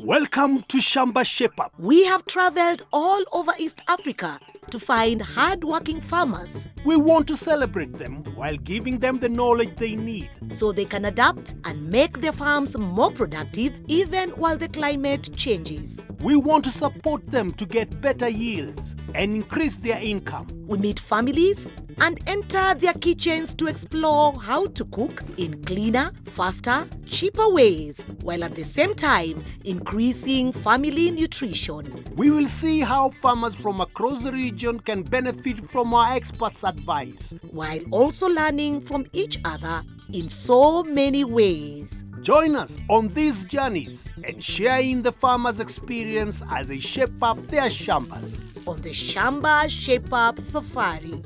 Welcome to Shamba Shape Up. We have traveled all over East Africa to find hard-working farmers. We want to celebrate them while giving them the knowledge they need, so they can adapt and make their farms more productive even while the climate changes. We want to support them to get better yields and increase their income. We meet families and enter their kitchens to explore how to cook in cleaner, faster, cheaper ways, while at the same time increasing family nutrition. We will see how farmers from across the region can benefit from our experts' advice, while also learning from each other in so many ways. Join us on these journeys and share in the farmers' experience as they shape up their shambas on the Shamba Shape Up Safari.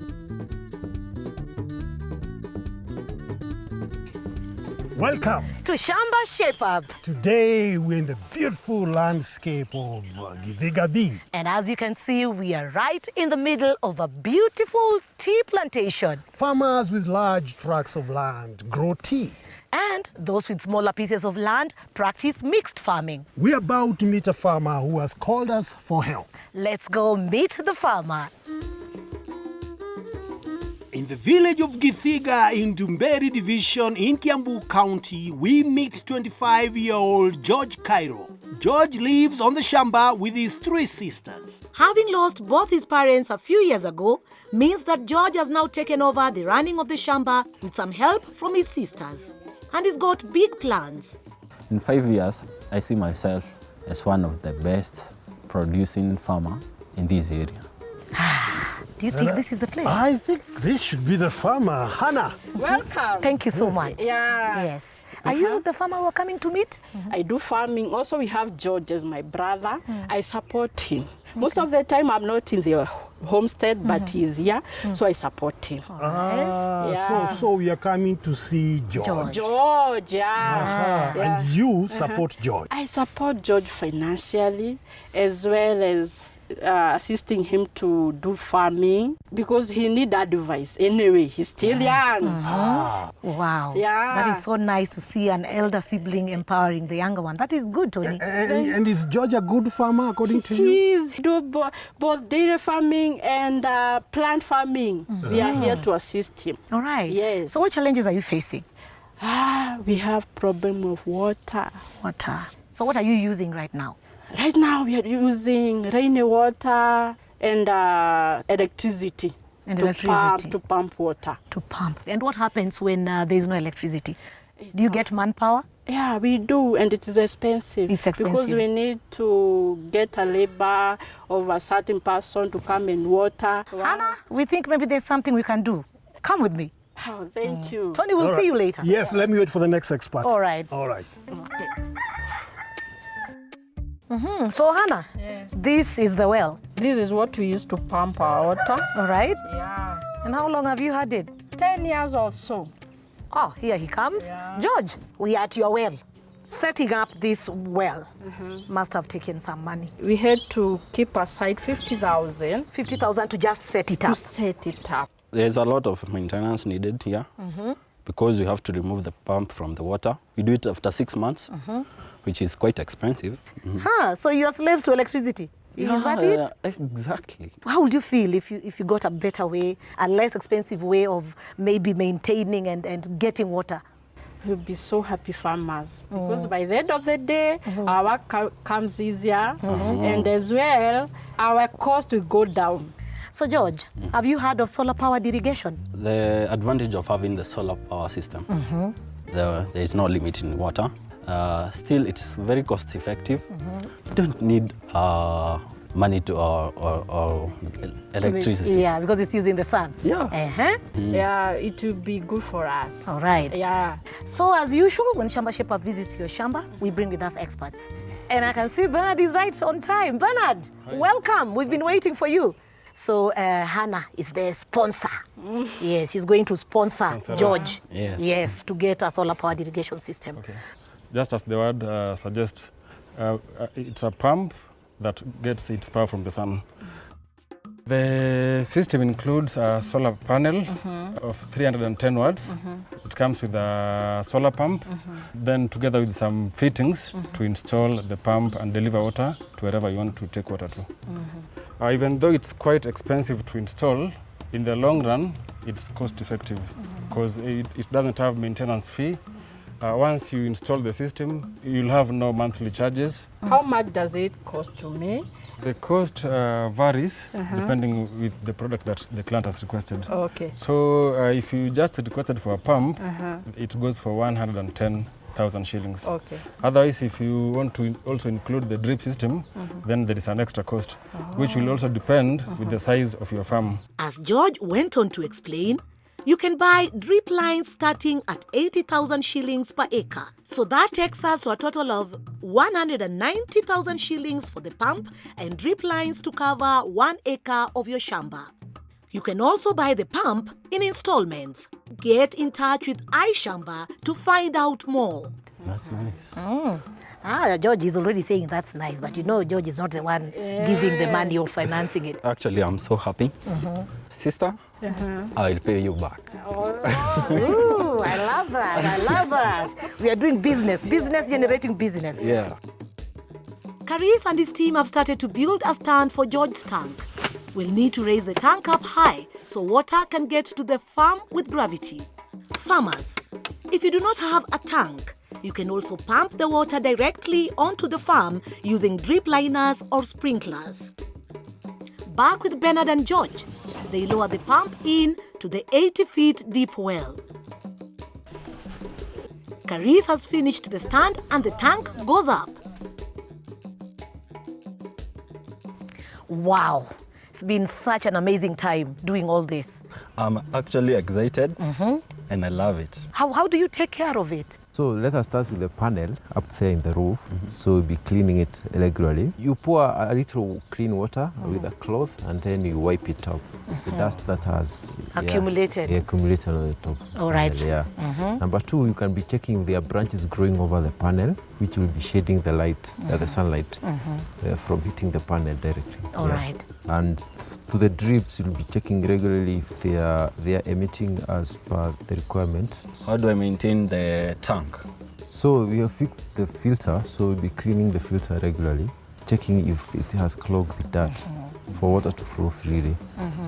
Welcome to Shamba Shape Up. Today we're in the beautiful landscape of Githiga. And as you can see, we are right in the middle of a beautiful tea plantation. Farmers with large tracts of land grow tea. And those with smaller pieces of land practice mixed farming. We're about to meet a farmer who has called us for help. Let's go meet the farmer. In the village of Githiga in Ndumberi division in Kiambu County, we meet 25-year-old George Kairu. George lives on the shamba with his 3 sisters. Having lost both his parents a few years ago means that George has now taken over the running of the shamba with some help from his sisters. And he's got big plans. In 5 years, I see myself as one of the best producing farmer in this area. Do you think this is the place? I think this should be the farmer. Hannah. Welcome. Thank you so much. Yeah. Yes. Are you the farmer we're coming to meet? I do farming. Also, we have George as my brother. I support him. Most of the time, I'm not in the homestead, but he's here, so I support him. So we are coming to see George. George, yeah. And you support George. I support George financially, as well as assisting him to do farming, because he need advice. Anyway, he's still young. Wow. Yeah. That is so nice to see an elder sibling empowering the younger one. That is good, Tony. And is George a good farmer according to you? He do both dairy farming and plant farming. We are here to assist him. All right. Yes. So what challenges are you facing? We have problem of water. Water. So what are you using right now? Right now we are using rainy water and electricity. And to pump water. To pump. And what happens when there is no electricity? Do you get manpower? Yeah, we do, and it is expensive. It's expensive. Because we need to get a labor of a certain person to come and water. Hannah, we think maybe there's something we can do. Come with me. Oh, thank you. Tony, we'll see you later. Yes, let me wait for the next expert. All right. All right. Okay. So, Hannah, this is the well. This is what we use to pump our water. All right. Yeah. And how long have you had it? 10 years or so. Oh, here he comes. Yeah. George, we are at your well. Setting up this well must have taken some money. We had to keep aside 50,000 50,000 to just set it up. to set it up. There's a lot of maintenance needed here because we have to remove the pump from the water. We do it after 6 months, which is quite expensive. So you are slaves to electricity. Is that it? Exactly. How would you feel if you got a better way, a less expensive way of maybe maintaining and getting water? We'll be so happy farmers because by the end of the day, our work comes easier and as well, our cost will go down. So George, have you heard of solar powered irrigation? The advantage of having the solar power system, there is no limit in water. Still, it's very cost effective. You don't need money to or electricity. Yeah, because it's using the sun. Yeah. Yeah, it will be good for us. All right. Yeah. So as usual, when Shamba Shape Up visits your shamba, we bring with us experts. And I can see Bernard is right on time. Bernard, welcome. We've been waiting for you. So Hannah is the sponsor. Yes, she's going to sponsor George. Yes, to get a solar powered irrigation system. Okay. Just as the word suggests, it's a pump that gets its power from the sun. The system includes a solar panel of 310 watts. It comes with a solar pump, then together with some fittings to install the pump and deliver water to wherever you want to take water to. Even though it's quite expensive to install, in the long run, it's cost effective because it doesn't have maintenance fee. Once you install the system, you'll have no monthly charges. How much does it cost to me? The cost varies depending with the product that the client has requested. Okay. So if you just requested for a pump, it goes for 110,000 shillings. Okay. Otherwise, if you want to also include the drip system, then there is an extra cost, which will also depend with the size of your farm. As George went on to explain, you can buy drip lines starting at 80,000 shillings per acre. So that takes us to a total of 190,000 shillings for the pump and drip lines to cover 1 acre of your shamba. You can also buy the pump in installments. Get in touch with iShamba to find out more. That's nice. George is already saying that's nice, but you know George is not the one giving the money or financing it. Actually, I'm so happy. Sister, I'll pay you back. Ooh, I love that. I love that. We are doing business generating business. Yeah. Karis and his team have started to build a stand for George's tank. We'll need to raise the tank up high so water can get to the farm with gravity. Farmers, if you do not have a tank, you can also pump the water directly onto the farm using drip liners or sprinklers. Back with Bernard and George, they lower the pump in to the 80 feet deep well. Karis has finished the stand and the tank goes up. Wow, it's been such an amazing time doing all this. I'm actually excited and I love it. How do you take care of it? So let us start with the panel up there in the roof. So we'll be cleaning it regularly. You pour a little clean water with a cloth and then you wipe it up. The dust that has Accumulated. accumulated on the top. All right. Yeah. Number two, you can be checking if there are branches growing over the panel, which will be shading the light, the sunlight from hitting the panel directly. All right. And to the drips, you'll be checking regularly if they are emitting as per the requirement. How do I maintain the tank? So we have fixed the filter, so we'll be cleaning the filter regularly, checking if it has clogged with dirt for water to flow freely.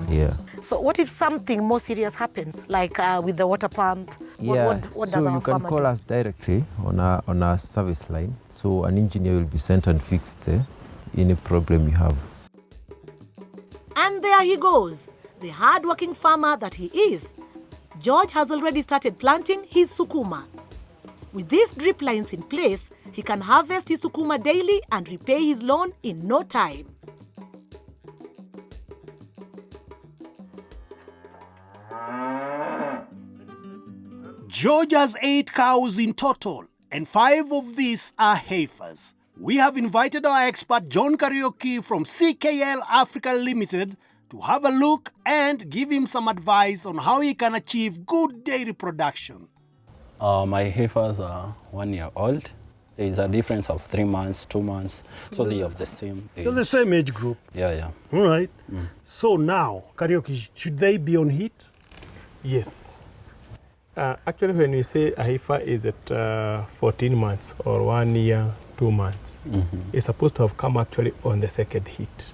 Yeah. So what if something more serious happens, like with the water pump? What does so our you can farmer call do? us directly on our service line. So an engineer will be sent and fix any problem you have. And there he goes, the hard-working farmer that he is. George has already started planting his sukuma. With these drip lines in place, he can harvest his sukuma daily and repay his loan in no time. George has 8 cows in total, and 5 of these are heifers. We have invited our expert John Kairu from CKL Africa Limited to have a look and give him some advice on how he can achieve good dairy production. My heifers are 1 year old. There is a difference of 3 months, 2 months, so they have the same age. They're the same age group. Yeah. All right. So now, Kairu, should they be on heat? Yes. Actually, when we say a heifer is at 14 months or 1 year, 2 months, it's supposed to have come actually on the second heat.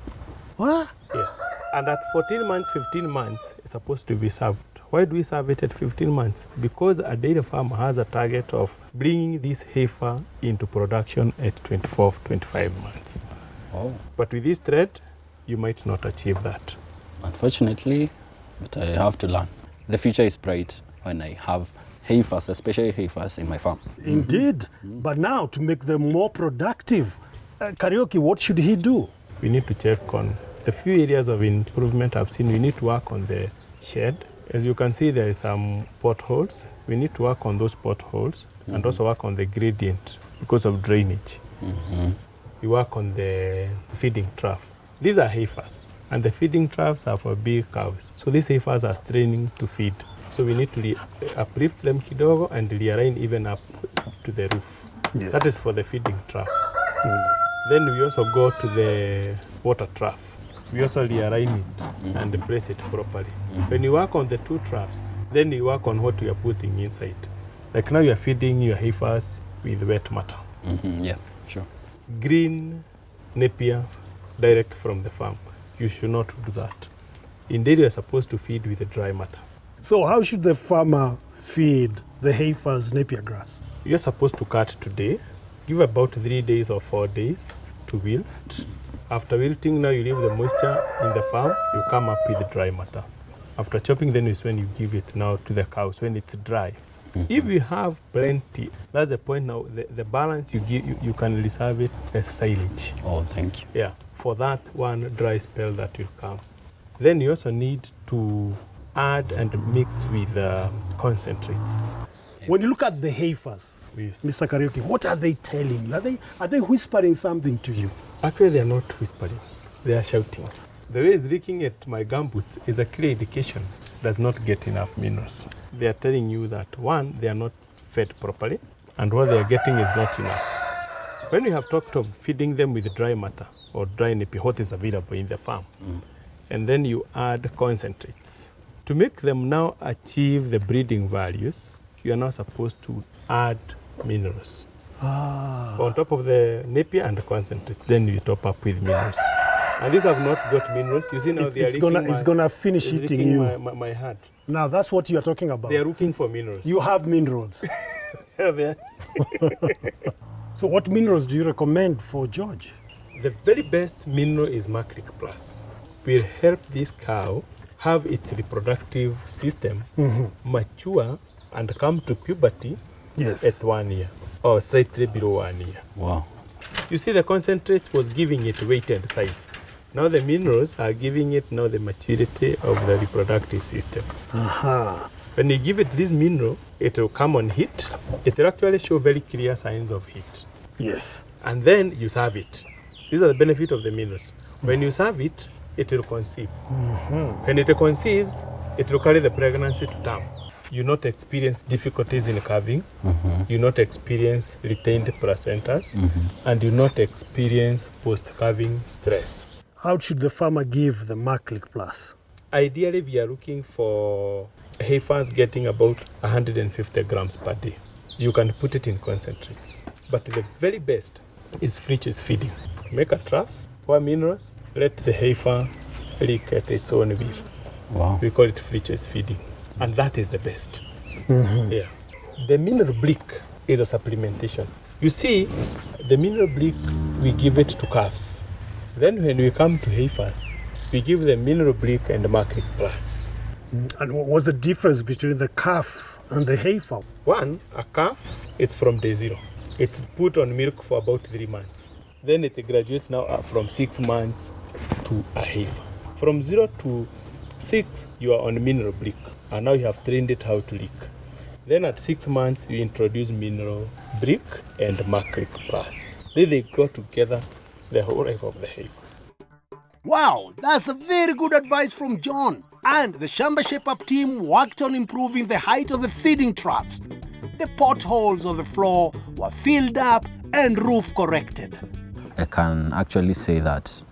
What? Yes. And at 14 months, 15 months, it's supposed to be served. Why do we serve it at 15 months? Because a dairy farm has a target of bringing this heifer into production at 24, 25 months. Oh. But with this thread, you might not achieve that. Unfortunately, but I have to learn. The future is bright when I have heifers, especially heifers in my farm. Indeed. But now, to make them more productive, Kairu, what should he do? We need to check on the few areas of improvement I've seen. We need to work on the shed. As you can see, there are some potholes. We need to work on those potholes and also work on the gradient because of drainage. We work on the feeding trough. These are heifers, and the feeding troughs are for big cows. So these heifers are straining to feed. So we need to uplift them kidogo and realign even up to the roof. Yes. That is for the feeding trough. Then we also go to the water trough. we also realign it and place it properly. When you work on the two troughs, then you work on what you are putting inside. Like now you are feeding your heifers with wet matter. Yeah, sure. Green Napier direct from the farm. You should not do that. Indeed, you are supposed to feed with the dry matter. So how should the farmer feed the heifers Napier grass? You are supposed to cut today, give about 3 days or 4 days to wilt. After wilting, now you leave the moisture in the farm, you come up with the dry matter. After chopping, then is when you give it now to the cows, when it's dry. If you have plenty, that's the point now, the balance you give, you can reserve it as silage. Oh, thank you. Yeah, for that one dry spell that will come. Then you also need to add and mix with concentrates. When you look at the heifers, Yes. Mr. Kariuki, what are they telling you? Are they whispering something to you? Actually, they are not whispering, they are shouting. The way it's looking at my gumboots is a clear indication does not get enough minerals. They are telling you that one, they are not fed properly, and what they are getting is not enough. When we have talked of feeding them with dry matter or dry napier, what is available in the farm, and then you add concentrates. To make them now achieve the breeding values, you are now supposed to add minerals. On top of the napier and the concentrates, then you top up with minerals. And these have not got minerals. You see now It's gonna finish eating you. My heart. Now that's what you are talking about. They are looking for minerals. You have minerals. Yeah, they are. So what minerals do you recommend for George? The very best mineral is Macric Plus. Will help this cow have its reproductive system mature and come to puberty at 1 year or slightly below 1 year. Wow. You see, the concentrate was giving it weight and size. Now the minerals are giving it now the maturity of the reproductive system. When you give it this mineral, it will come on heat. It will actually show very clear signs of heat. Yes. And then you serve it. These are the benefit of the minerals. When you serve it, it will conceive. When it conceives, it will carry the pregnancy to term. You not experience difficulties in calving, you not experience retained placentas, and you not experience post-calving stress. How should the farmer give the Macric Plus? Ideally, we are looking for heifers getting about 150 grams per day. You can put it in concentrates. But the very best is free choice feeding. Make a trough, pour minerals, let the heifer lick at its own will. Wow. We call it free choice feeding. And that is the best. Yeah. The mineral bleak is a supplementation. You see, the mineral bleak, we give it to calves. Then when we come to heifers, we give them mineral bleak and Macric Plus. And what's the difference between the calf and the heifer? One, a calf, it's from day 0. It's put on milk for about 3 months. Then it graduates now from 6 months to a heifer. From 0 to 6, you are on mineral bleak. And now you have trained it how to lick. Then at 6 months, you introduce mineral bleak and Macric Plus. Then they go together the whole life of the heifer. Wow, that's a very good advice from John. And the Shamba Shape Up team worked on improving the height of the feeding troughs. The potholes on the floor were filled up and roof corrected. I can actually say that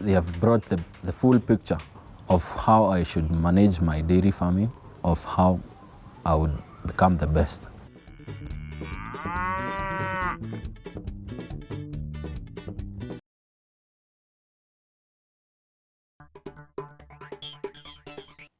they have brought the full picture of how I should manage my dairy farming, of how I would become the best.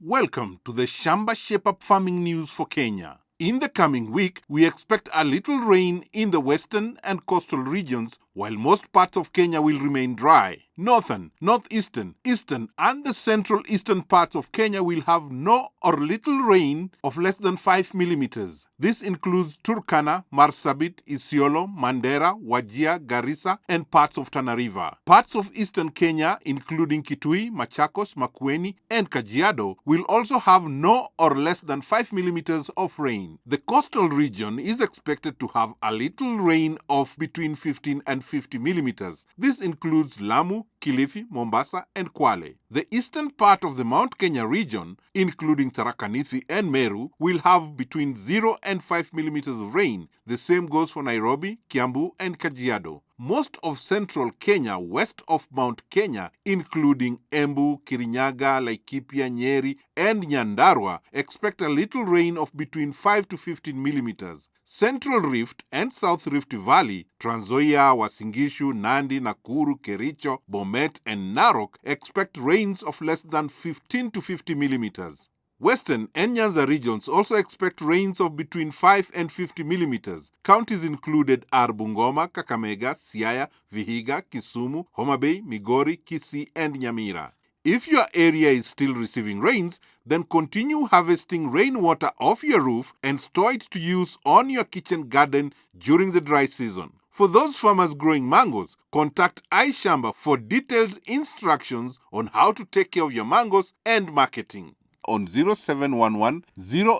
Welcome to the Shamba Shape Up Farming News for Kenya. In the coming week, we expect a little rain in the western and coastal regions, while most parts of Kenya will remain dry. Northern, northeastern, eastern, and the central eastern parts of Kenya will have no or little rain of less than 5 millimeters. This includes Turkana, Marsabit, Isiolo, Mandera, Wajir, Garissa, and parts of Tana River. Parts of eastern Kenya, including Kitui, Machakos, Makueni, and Kajiado, will also have no or less than 5 millimeters of rain. The coastal region is expected to have a little rain of between 15 and 50 millimeters. This includes Lamu, Kilifi, Mombasa, and Kwale. The eastern part of the Mount Kenya region, including Tharaka Nithi and Meru, will have between 0 and 5 millimeters of rain. The same goes for Nairobi, Kiambu, and Kajiado. most of central Kenya west of Mount Kenya, including Embu, Kirinyaga, Laikipia, Nyeri, and Nyandarua, expect a little rain of between 5 to 15 millimeters. Central Rift and South Rift Valley, Trans Nzoia, Uasin Gishu, Nandi, Nakuru, Kericho, Bomet, and Narok expect rains of less than 15 to 50 millimeters. Western and Nyanza regions also expect rains of between 5 and 50 millimeters. Counties included are Bungoma, Kakamega, Siaya, Vihiga, Kisumu, Homa Bay, Migori, Kisii, and Nyamira. If your area is still receiving rains, then continue harvesting rainwater off your roof and store it to use on your kitchen garden during the dry season. For those farmers growing mangoes, contact iShamba for detailed instructions on how to take care of your mangoes and marketing on 0711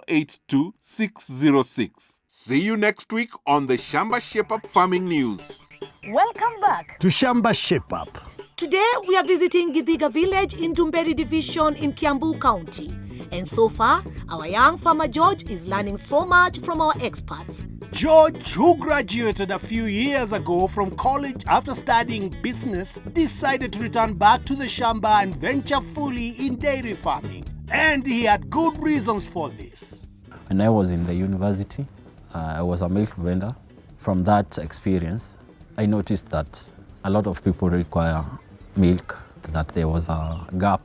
082 606. See you next week on the Shamba Shape Up Farming News. Welcome back To Shamba Shape Up. Today, we are visiting Githiga village in Ndumberi division in Kiambu County. And so far, our young farmer George is learning so much from our experts. George, who graduated a few years ago from college after studying business, decided to return back to the Shamba and venture fully in dairy farming. And he had good reasons for this. When I was in the university, I was a milk vendor. From that experience, I noticed that a lot of people require milk, that there was a gap.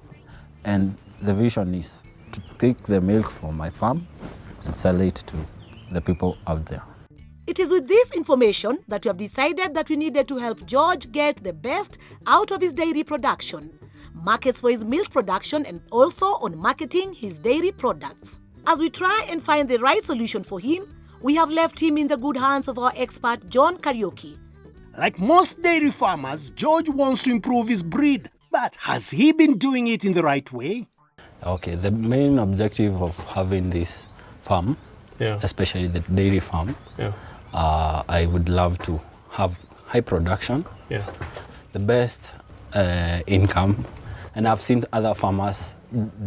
And the vision is to take the milk from my farm and sell it to the people out there. It is with this information that we have decided that we needed to help George get the best out of his dairy production, markets for his milk production, and also on marketing his dairy products. As we try and find the right solution for him, we have left him in the good hands of our expert, George Kairu. Like most dairy farmers, George wants to improve his breed. But has he been doing it in the right way? Okay, the main objective of having this farm, especially the dairy farm, I would love to have high production, the best income, and I've seen other farmers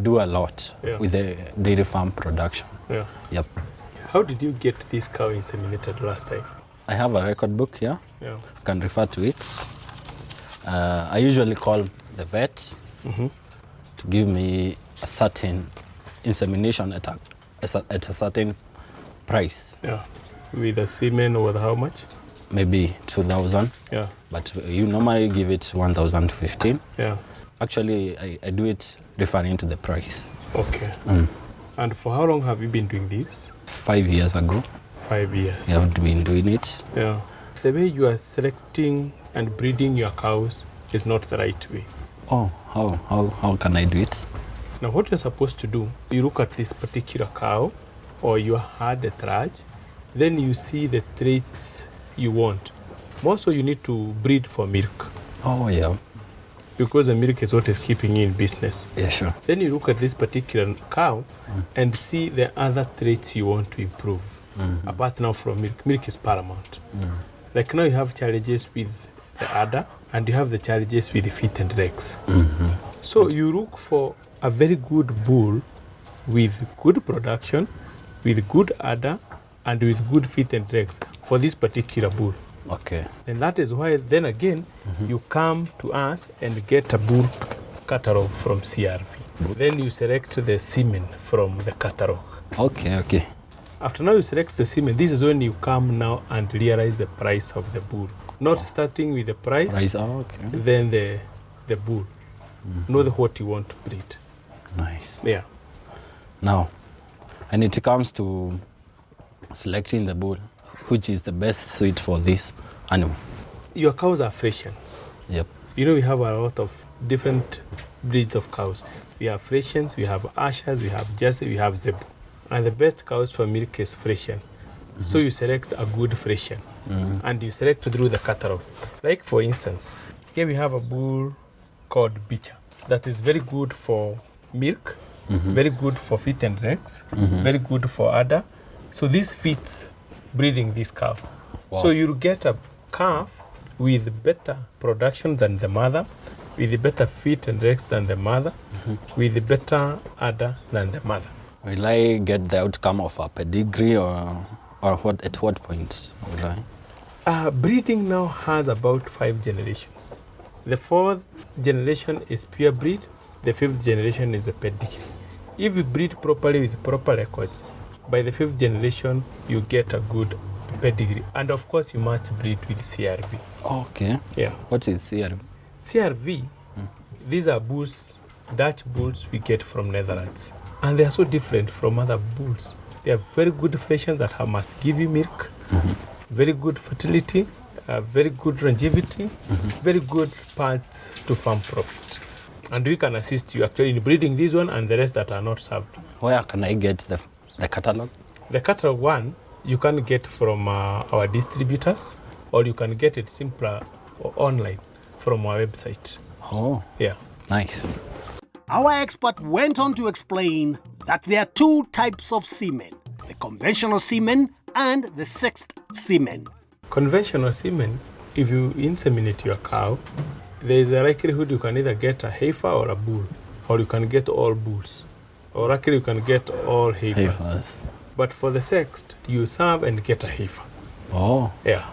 do a lot with the dairy farm production. Yep. How did you get this cow inseminated last time? I have a record book here. I can refer to it. I usually call the vet to give me a certain insemination at a certain price. With a semen or how much? Maybe 2,000. But you normally give it 1,015. Actually, I do it referring to the price. Okay. And for how long have you been doing this? 5 years ago. 5 years. I have been doing it. The way you are selecting and breeding your cows is not the right way. Oh, how can I do it? Now what you're supposed to do, you look at this particular cow or you had a trudge, then you see the traits you want. Also, you need to breed for milk. Oh, yeah. Because the milk is what is keeping you in business. Yeah, sure. Then you look at this particular cow and see the other traits you want to improve. Apart now from milk. Milk is paramount. Like now you have challenges with the udder and you have the challenges with the feet and legs. So you look for a very good bull with good production, with good udder, and with good feet and legs for this particular bull. Okay. And that is why then again you come to us and get a bull catalog from CRV. Then you select the semen from the catalog. Okay. After now you select the semen, this is when you come now and realize the price of the bull. Not starting with the price, then the bull. Know what you want to breed. Nice. Yeah. Now, and it comes to selecting the bull, which is the best suit for this animal? Your cows are Frisians. Yep. You know, we have a lot of different breeds of cows. We have Frisians, we have Ashers, we have Jersey, we have Zebu. And the best cows for milk is Frisian. So you select a good Frisian and you select through the catalog. Like for instance, here we have a bull called Bicha that is very good for milk, very good for feet and legs, very good for udder. So this fits breeding this cow. Wow. So you'll get a calf with better production than the mother, with better feet and legs than the mother, with better udder than the mother. Will I get the outcome of a pedigree or what? At what point will I? Breeding now has about 5 generations. The 4th generation is pure breed. The 5th generation is a pedigree. If you breed properly with proper records, by the 5th generation, you get a good pedigree. And of course, you must breed with CRV. Okay. Yeah. What is CRV? CRV, these are bulls, Dutch bulls we get from Netherlands. And they are so different from other bulls. They are very good Frisians that must give you milk, very good fertility, very good longevity, very good parts to farm profit. And we can assist you actually in breeding this one and the rest that are not served. Where can I get the catalog? The catalog one, you can get from our distributors, or you can get it simpler or online from our website. Oh, yeah. Nice. Our expert went on to explain that there are 2 types of semen, the conventional semen and the sexed semen. Conventional semen, if you inseminate your cow, there is a likelihood you can either get a heifer or a bull, or you can get all bulls, or actually you can get all heifers. But for the sexed, you serve and get a heifer. Oh. Yeah.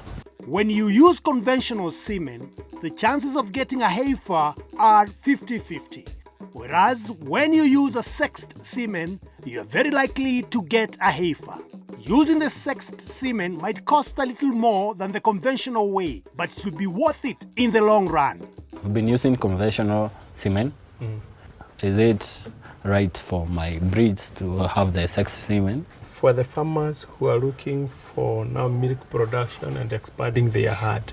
When you use conventional semen, the chances of getting a heifer are 50-50. Whereas when you use a sexed semen, you are very likely to get a heifer. Using the sexed semen might cost a little more than the conventional way, but it will be worth it in the long run. I've been using conventional semen. Is it right for my breeds to have the sexed semen? For the farmers who are looking for now milk production and expanding their herd,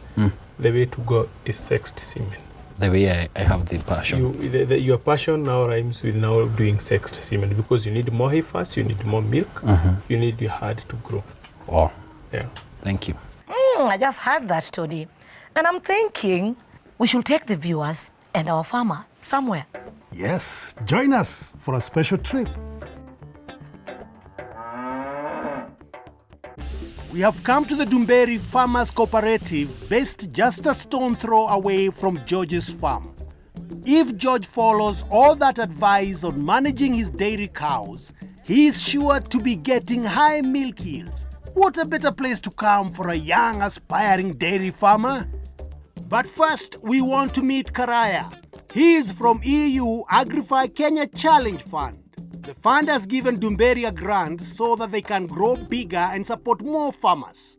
the way to go is sexed semen. The way I have the passion. Your passion now rhymes with now doing sexed semen because you need more heifers, you need more milk, you need your herd to grow. Oh. Yeah. Thank you. I just heard that, Tony. And I'm thinking we should take the viewers and our farmer somewhere. Yes, join us for a special trip. We have come to the Ndumberi Farmers Cooperative, based just a stone throw away from George's farm. If George follows all that advice on managing his dairy cows, he is sure to be getting high milk yields. What a better place to come for a young, aspiring dairy farmer? But first, we want to meet Karaya. He is from EU Agrify Kenya Challenge Fund. The fund has given Ndumberi a grant so that they can grow bigger and support more farmers.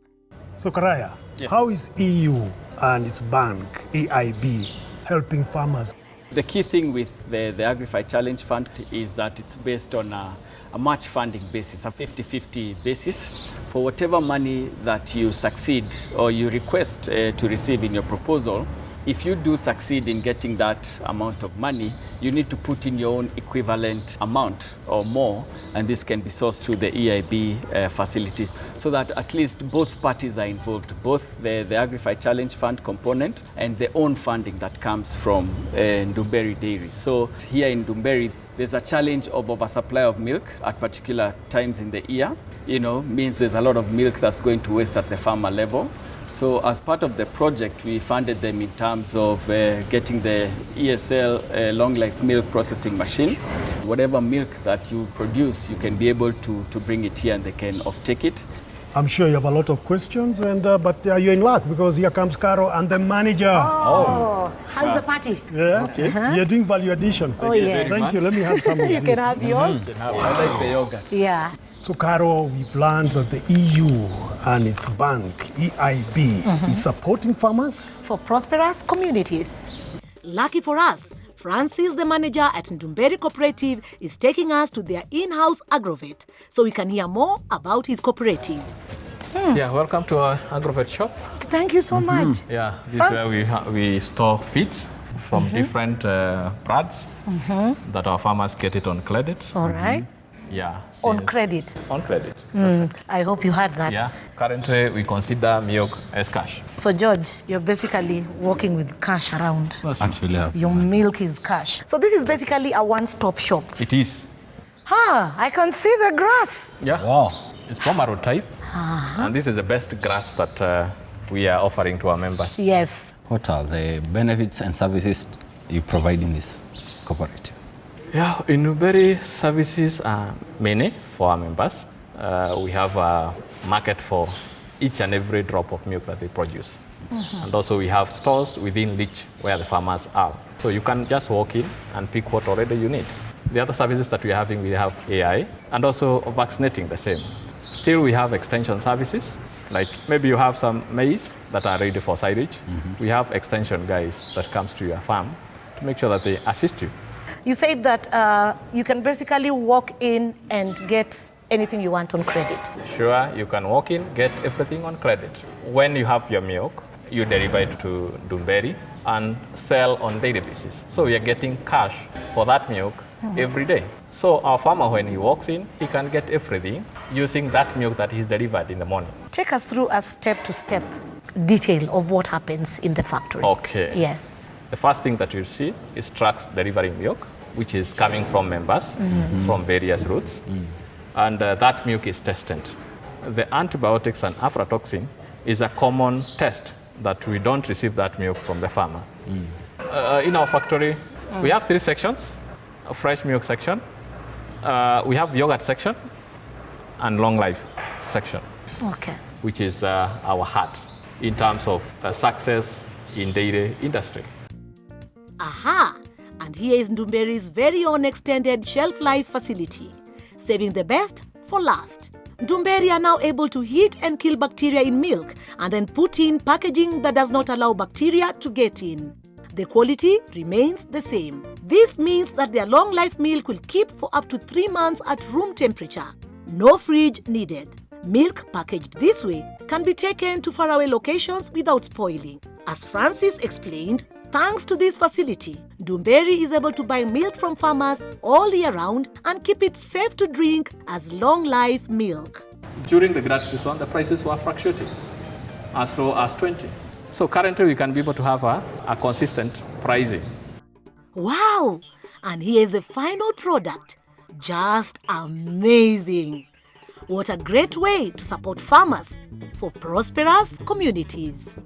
So Karaya, how is EU and its bank, EIB, helping farmers? The key thing with the Agrify Challenge Fund is that it's based on a match funding basis, a 50-50 basis. For whatever money that you succeed or you request to receive in your proposal, if you do succeed in getting that amount of money, you need to put in your own equivalent amount or more, and this can be sourced through the EIB facility, so that at least both parties are involved, both the Agrify Challenge Fund component and the own funding that comes from Ndumberi Dairy. So here in Ndumberi, there's a challenge of oversupply of milk at particular times in the year. Means there's a lot of milk that's going to waste at the farmer level. So as part of the project, we funded them in terms of getting the ESL long life milk processing machine. Whatever milk that you produce, you can be able to bring it here and they can offtake it. I'm sure you have a lot of questions, but you're in luck because here comes Caro and the manager. Oh. How's the party? Yeah, okay. You're doing value addition. Oh, yeah. Thank you. Let me have some of You this. can have yours. I like the yogurt. Yeah. So, Caro, we've learned that the EU and its bank, EIB, is supporting farmers for prosperous communities. Lucky for us, Francis, the manager at Ndumberi Cooperative, is taking us to their in-house agrovet so we can hear more about his cooperative. Yeah, welcome to our agrovet shop. Thank you so much. Yeah, this is where we store feeds from different brands that our farmers get it on credit. All right. Yeah. On credit. On credit. I hope you heard that. Yeah. Currently, we consider milk as cash. So, George, you're basically working with cash around. Actually, your milk is cash. So this is basically a one-stop shop. It is. I can see the grass. Yeah. Wow. It's pomaro type. And this is the best grass that we are offering to our members. Yes. What are the benefits and services you provide in this cooperative? Yeah, in Ndumberi, services are many for our members. We have a market for each and every drop of milk that they produce. And also we have stores within each where the farmers are. So you can just walk in and pick what already you need. The other services that we are having, we have AI and also vaccinating the same. Still we have extension services, like maybe you have some maize that are ready for silage. We have extension guys that comes to your farm to make sure that they assist you. You said that you can basically walk in and get anything you want on credit. Sure, you can walk in, get everything on credit. When you have your milk, you deliver it to Ndumberi and sell on daily basis. So we are getting cash for that milk every day. So our farmer, when he walks in, he can get everything using that milk that he's delivered in the morning. Take us through a step-to-step detail of what happens in the factory. Okay. Yes. The first thing that you see is trucks delivering milk, which is coming from members from various routes. And that milk is tested. The antibiotics and aflatoxin is a common test that we don't receive that milk from the farmer. In our factory, we have 3 sections: a fresh milk section, we have yogurt section, and long life section, which is our heart in terms of success in dairy industry. Aha! And here is Ndumberi's very own extended shelf life facility, saving the best for last. Ndumberi are now able to heat and kill bacteria in milk and then put in packaging that does not allow bacteria to get in. The quality remains the same. This means that their long life milk will keep for up to 3 months at room temperature. No fridge needed. Milk packaged this way can be taken to faraway locations without spoiling. As Francis explained, thanks to this facility, Ndumberi is able to buy milk from farmers all year round and keep it safe to drink as long-life milk. During the drought season, the prices were fluctuating as low as 20. So currently we can be able to have a consistent pricing. Wow! And here's the final product. Just amazing! What a great way to support farmers for prosperous communities.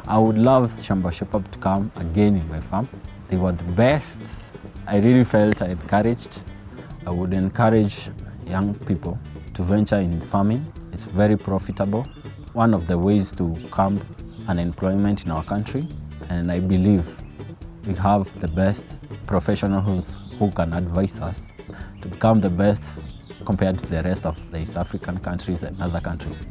I would love Shamba Shape Up to come again in my farm. They were the best. I really felt encouraged. I would encourage young people to venture in farming. It's very profitable. One of the ways to curb unemployment in our country. And I believe we have the best professionals who can advise us to become the best compared to the rest of the East African countries and other countries.